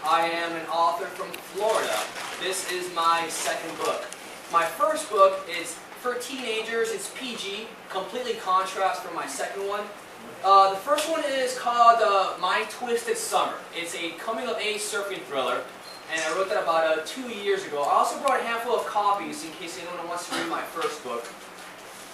I am an author from Florida. This is my second book. My first book is for teenagers. It's PG, completely contrast from my second one. The first one is called My Twisted Summer. It's a coming-of-age surfing thriller, and I wrote that about 2 years ago. I also brought a handful of copies in case anyone wants to read my first book.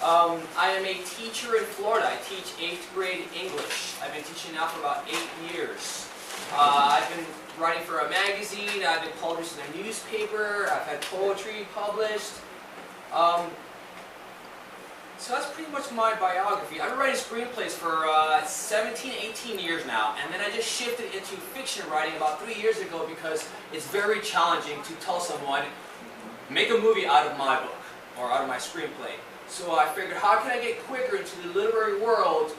I am a teacher in Florida. I teach 8th grade English. I've been teaching now for about 8 years. I've been writing for a magazine. I've been published in a newspaper. I've had poetry published. So that's pretty much my biography. I've been writing screenplays for 17, 18 years now, and then I just shifted into fiction writing about 3 years ago because it's very challenging to tell someone, make a movie out of my book, or out of my screenplay. So I figured, how can I get quicker into the literary world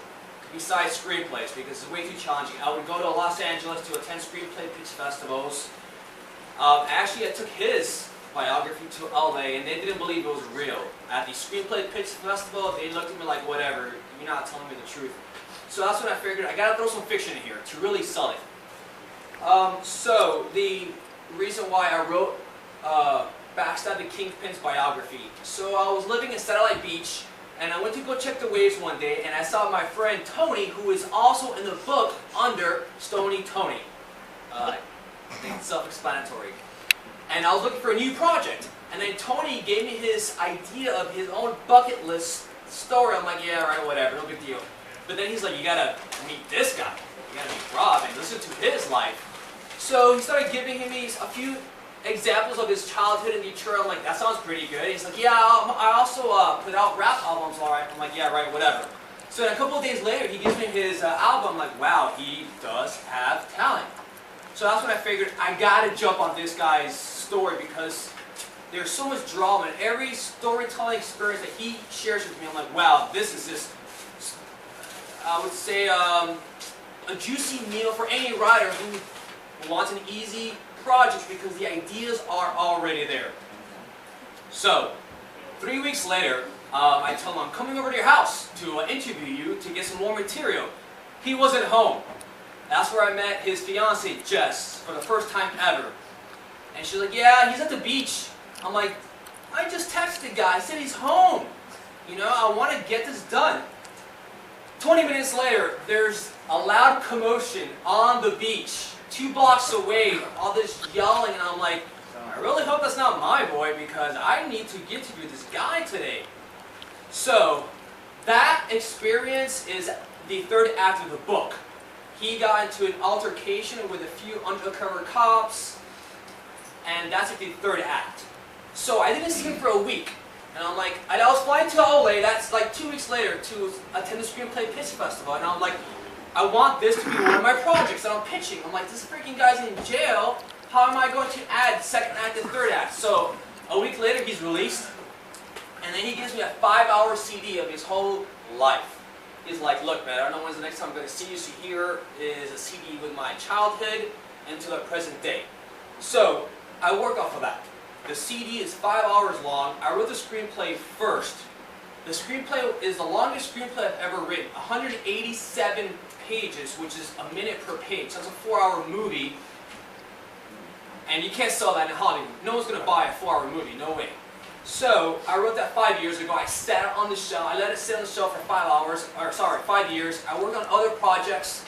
besides screenplays, because it's way too challenging. I would go to Los Angeles to attend screenplay pitch festivals. Actually, I took his biography to LA, and they didn't believe it was real. At the screenplay pitch festival, they looked at me like, whatever, you're not telling me the truth. So that's when I figured, I gotta throw some fiction in here to really sell it. So the reason why I wrote Backstab the Kingpin's biography. So I was living in Satellite Beach, and I went to go check the waves one day, and I saw my friend Tony, who is also in the book under Stony Tony. I think it's self-explanatory. And I was looking for a new project. And then Tony gave me his idea of his own bucket list story. I'm like, yeah, right, whatever, no big deal. But then he's like, you gotta meet this guy. You gotta meet Rob and listen to his life. So he started giving me a few examples of his childhood in Detroit. I'm like, that sounds pretty good. He's like, yeah, I also put out rap albums, all right. I'm like, yeah, right, whatever. So then a couple of days later, he gives me his album. I'm like, wow, he does have talent. So that's when I figured, I gotta jump on this guy's story because there's so much drama in every storytelling experience that he shares with me. I'm like, wow, this is just, I would say, a juicy meal for any writer who wants an easy project because the ideas are already there. So, 3 weeks later, I tell him I'm coming over to your house to interview you to get some more material. He wasn't home. That's where I met his fiancée, Jess, for the first time ever. And she's like, yeah, he's at the beach. I'm like, I just texted the guy. I said he's home. You know, I want to get this done. 20 minutes later, there's a loud commotion on the beach. 2 blocks away, all this yelling, and I'm like, I really hope that's not my boy because I need to get to this guy today. So, that experience is the third act of the book. He got into an altercation with a few undercover cops, and that's like the third act. So I didn't see him for a week, and I'm like, I was flying to LA, that's like 2 weeks later, to attend the Screenplay Pitch Festival, and I'm like, I want this to be one of my projects that I'm pitching. I'm like, this freaking guy's in jail, how am I going to add second act and third act? So a week later, he's released, and then he gives me a 5-hour CD of his whole life. He's like, look man, I don't know when's the next time I'm going to see you, so here is a CD with my childhood and to the present day. So, I work off of that. The CD is 5 hours long. I wrote the screenplay first. The screenplay is the longest screenplay I've ever written. 187 pages, which is a minute per page. That's a 4-hour movie. And you can't sell that in Hollywood. No one's going to buy a 4-hour movie, no way. So, I wrote that 5 years ago. I sat it on the shelf. I let it sit on the shelf for 5 years. I worked on other projects.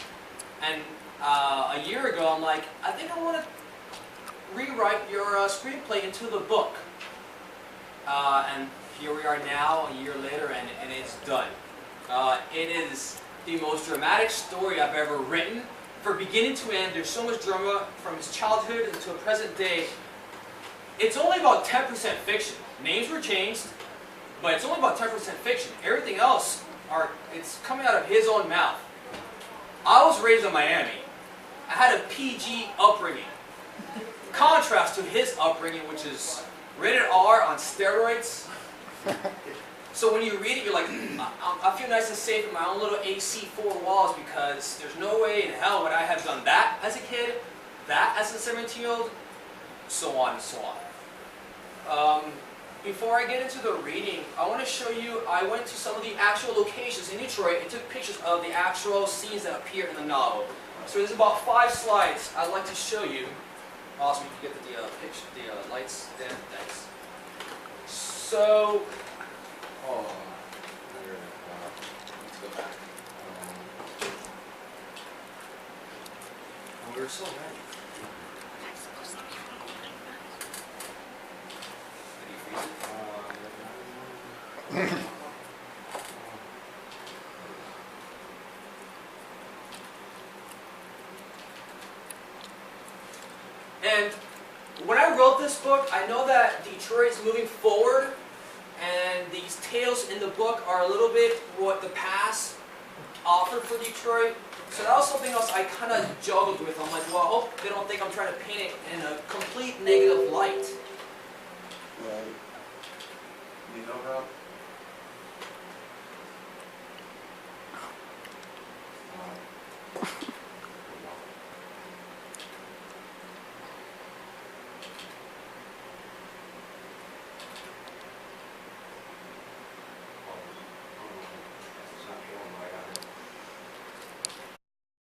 And a year ago, I'm like, I think I want to rewrite your screenplay into the book. And here we are now, a year later, and it's done. It is the most dramatic story I've ever written. From beginning to end, there's so much drama from his childhood into the present day. It's only about 10% fiction. Names were changed, but it's only about 10% fiction. Everything else, it's coming out of his own mouth. I was raised in Miami. I had a PG upbringing. Contrast to his upbringing, which is rated R on steroids. So when you read it, you're like, I feel nice and safe in my own little AC4 walls because there's no way in hell would I have done that as a kid, that as a 17-year-old, so on and so on. Before I get into the reading, I want to show you, I went to some of the actual locations in Detroit and took pictures of the actual scenes that appear in the novel. So there's about 5 slides I'd like to show you. Awesome, you can get the lights then. Thanks. So, Oh, let's go back. We were so ready. Did you freeze it? And when I wrote this book, I know that Detroit is moving forward, and these tales in the book are a little bit what the past offered for Detroit. So that was something else I kind of juggled with. I'm like, well, I hope they don't think I'm trying to paint it in a complete negative light. right. You know, Rob,